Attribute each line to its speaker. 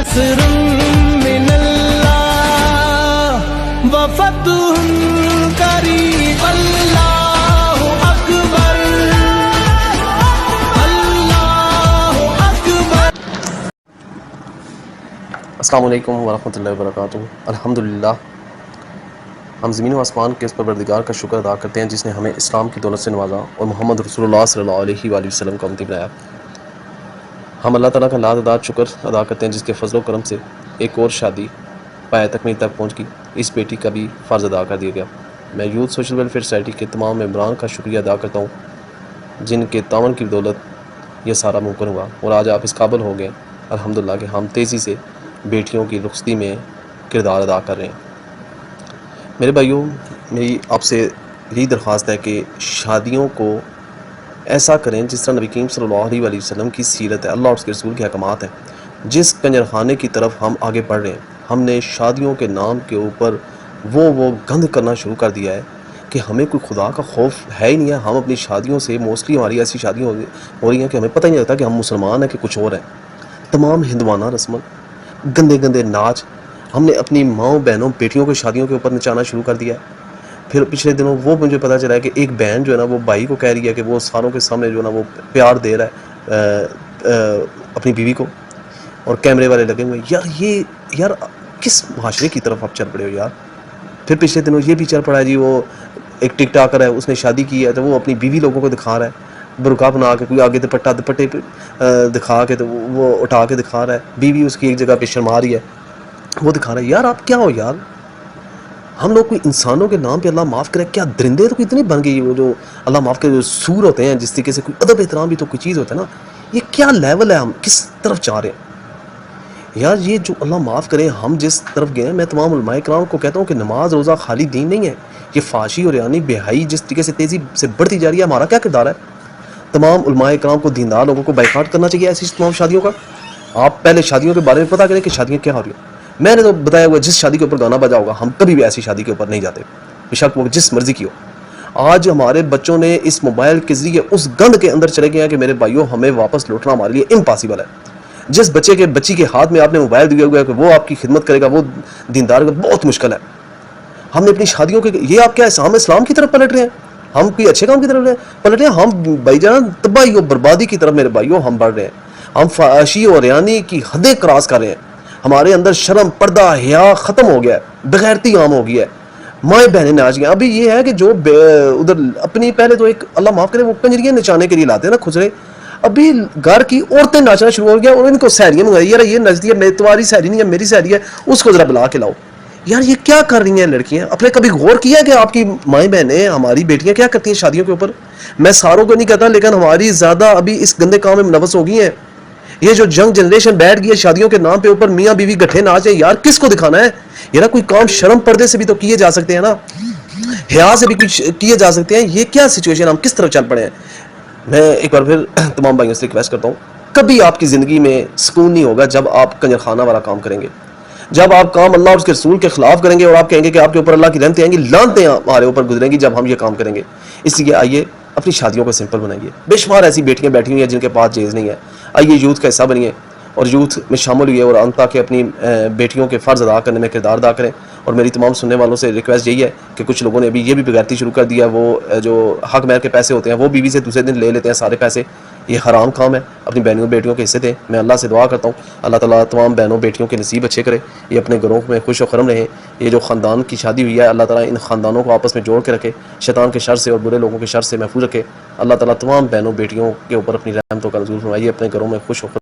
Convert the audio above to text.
Speaker 1: نصر من اللہ وفتح قریب اللہ اکبر اللہ اکبر۔
Speaker 2: السلام علیکم ورحمۃ اللہ وبرکاتہ۔ الحمدللہ، ہم زمین و آسمان کے اس پروردگار کا شکر ادا کرتے ہیں جس نے ہمیں اسلام کی دولت سے نوازا اور محمد رسول اللہ صلی اللہ علیہ وآلہ وسلم کا امتی بنایا۔ ہم اللہ تعالیٰ کا لاداد شکر ادا کرتے ہیں جس کے فضل و کرم سے ایک اور شادی پایہ تکمیل تک پہنچ گئی، اس بیٹی کا بھی فرض ادا کر دیا گیا۔ میں یوتھ سوشل ویلفیئر سوسائٹی کے تمام ممبران کا شکریہ ادا کرتا ہوں جن کے تعاون کی بدولت یہ سارا ممکن ہوا اور آج آپ اس قابل ہو گئے الحمدللہ کہ ہم تیزی سے بیٹیوں کی رخصتی میں کردار ادا کر رہے ہیں۔ میرے بھائیوں، میری آپ سے یہی درخواست ہے کہ شادیوں کو ایسا کریں جس طرح نبی کریم صلی اللہ علیہ وسلم کی سیرت ہے، اللہ اور اس کے رسول کے احکامات ہیں۔ جس کنجر خانے کی طرف ہم آگے بڑھ رہے ہیں، ہم نے شادیوں کے نام کے اوپر وہ گند کرنا شروع کر دیا ہے کہ ہمیں کوئی خدا کا خوف ہے ہی نہیں ہے۔ ہم اپنی شادیوں سے موسٹلی ہماری ایسی شادیاں ہو رہی ہیں کہ ہمیں پتہ ہی نہیں لگتا کہ ہم مسلمان ہیں کہ کچھ اور ہیں۔ تمام ہندوانہ رسمیں، گندے گندے ناچ ہم نے اپنی ماؤں بہنوں بیٹیوں کی شادیوں کے اوپر نچانا شروع کر دیا ہے۔ پھر پچھلے دنوں وہ مجھے پتہ چلا ہے کہ ایک بہن جو ہے نا وہ بھائی کو کہہ رہی ہے کہ وہ ساروں کے سامنے جو ہے نا وہ پیار دے رہا ہے اپنی بیوی کو، اور کیمرے والے لگے ہوئے ہیں۔ یار کس معاشرے کی طرف آپ چل پڑے ہو یار۔ پھر پچھلے دنوں یہ بھی چل پڑا ہے جی، وہ ایک ٹک ٹاکر ہے، اس نے شادی کی ہے تو وہ اپنی بیوی لوگوں کو دکھا رہا ہے، برقع بنا کے، کوئی آگے دوپٹے دکھا کے تو وہ اٹھا کے دکھا رہا ہے، بیوی اس کی ایک جگہ پہ شرما رہی ہے، وہ دکھا رہا ہے۔ یار آپ کیا ہو یار؟ ہم لوگ کوئی انسانوں کے نام پہ اللہ معاف کرے کیا درندے تو اتنی بن گئی، وہ جو اللہ معاف کرے جو سور ہوتے ہیں، جس طریقے سے کوئی ادب احترام بھی تو کوئی چیز ہوتا ہے نا، یہ کیا لیول ہے؟ ہم کس طرف جا رہے ہیں یار؟ یہ جو اللہ معاف کرے ہم جس طرف گئے ہیں، میں تمام علماء کرام کو کہتا ہوں کہ نماز روزہ خالی دین نہیں ہے، یہ فحاشی اور یعنی بےحیائی جس طریقے سے تیزی سے بڑھتی جا رہی ہے، ہمارا کیا کردار ہے؟ تمام علماء کرام کو، دیندار لوگوں کو بائیکاٹ کرنا چاہیے ایسی تمام شادیوں کا۔ آپ پہلے شادیوں کے بارے میں پتہ کریں کہ شادیاں کیا ہو رہی ہیں۔ میں نے تو بتایا ہوا جس شادی کے اوپر گانا بجا ہوگا ہم کبھی بھی ایسی شادی کے اوپر نہیں جاتے، بے شک وہ جس مرضی کی ہو۔ آج ہمارے بچوں نے اس موبائل کے ذریعے اس گند کے اندر چلے گئے ہیں کہ میرے بھائیوں ہمیں واپس لوٹنا ہمارے لیے امپاسبل ہے۔ جس بچی کے ہاتھ میں آپ نے موبائل دیا ہوا ہے کہ وہ آپ کی خدمت کرے گا، وہ دیندار کا بہت مشکل ہے۔ ہم نے اپنی شادیوں کے یہ آپ کیا ہم اسلام کی طرف پلٹ رہے ہیں؟ ہم کوئی اچھے کام کی طرف پلٹ رہے ہیں؟ ہم بھائی جان تباہی اور بربادی کی طرف میرے بھائیوں ہم بڑھ رہے ہیں۔ ہم فحاشی اور یعنی کی حدیں کراس کر رہے ہیں۔ ہمارے اندر شرم، پردہ، حیا ختم ہو گیا ہے، بغیرتی عام ہو گیا ہے، مائیں بہنیں ناچ گئے۔ ابھی یہ ہے کہ جو ادھر اپنی پہلے تو ایک اللہ معاف کرے وہ کنجریاں نچانے کے لیے لاتے ہیں نا خسرے، ابھی گھر کی عورتیں ناچنا شروع ہو گیا اور ان کو سحریاں منگائی، یار یہ نچتی ہے، تمہاری سحری نہیں ہے میری سحری ہے، اس کو ذرا بلا کے لاؤ۔ یار یہ کیا کر رہی ہیں لڑکیاں؟ اپنے کبھی غور کیا کہ آپ کی مائیں بہنیں، ہماری بیٹیاں کیا کرتی ہیں شادیوں کے اوپر؟ میں ساروں کو نہیں کہتا لیکن ہماری زیادہ ابھی اس گندے کام میں ملوث ہو گئی ہیں۔ یہ جو جنگ جنریشن بیٹھ گئی ہے شادیوں کے نام پہ اوپر میاں بیوی گٹھے ناچے، یار کس کو دکھانا ہے؟ یار کوئی کام شرم پردے سے بھی تو کیے جا سکتے ہیں نا، حیا سے بھی کچھ کیے جا سکتے ہیں۔ یہ کیا سچویشن، ہم کس طرف چل پڑے ہیں؟ میں ایک بار پھر تمام بھائیوں سے ریکویسٹ کرتا ہوں، کبھی آپ کی زندگی میں سکون نہیں ہوگا جب آپ کنجر خانہ والا کام کریں گے، جب آپ کام اللہ اور اس کے رسول کے خلاف کریں گے اور آپ کہیں گے کہ آپ کے اوپر اللہ کی رحمتیں آئیں گی، لعنتیں ہمارے اوپر گزریں گی جب ہم یہ کام کریں گے۔ اس لیے آئیے اپنی شادیوں کو سمپل بنائیے۔ بے شمار ایسی بیٹیاں بیٹھی ہوئی ہیں جن کے پاس جہیز نہیں ہے، آئیے یوتھ کا حصہ بنیے اور یوتھ میں شامل ہوئے اور تاکہ اپنی بیٹیوں کے فرض ادا کرنے میں کردار ادا کریں۔ اور میری تمام سننے والوں سے ریکویسٹ یہی ہے کہ کچھ لوگوں نے ابھی یہ بھی بغیرتی شروع کر دیا، وہ جو حق مہر کے پیسے ہوتے ہیں وہ بیوی سے دوسرے دن لے لیتے ہیں سارے پیسے، یہ حرام کام ہے۔ اپنی بہنوں بیٹیوں کے حصے دیں۔ میں اللہ سے دعا کرتا ہوں اللہ تعالیٰ تمام بہنوں بیٹیوں کے نصیب اچھے کرے، یہ اپنے گھروں میں خوش و خرم رہیں۔ یہ جو خاندان کی شادی ہوئی ہے اللہ تعالیٰ ان خاندانوں کو آپس میں جوڑ کے رکھے، شیطان کے شر سے اور برے لوگوں کے شر سے محفوظ رکھے۔ اللہ تعالیٰ تمام بہنوں بیٹیوں کے اوپر اپنی رحمتوں کا نزول فرمائیے، اپنے گھروں میں خوش و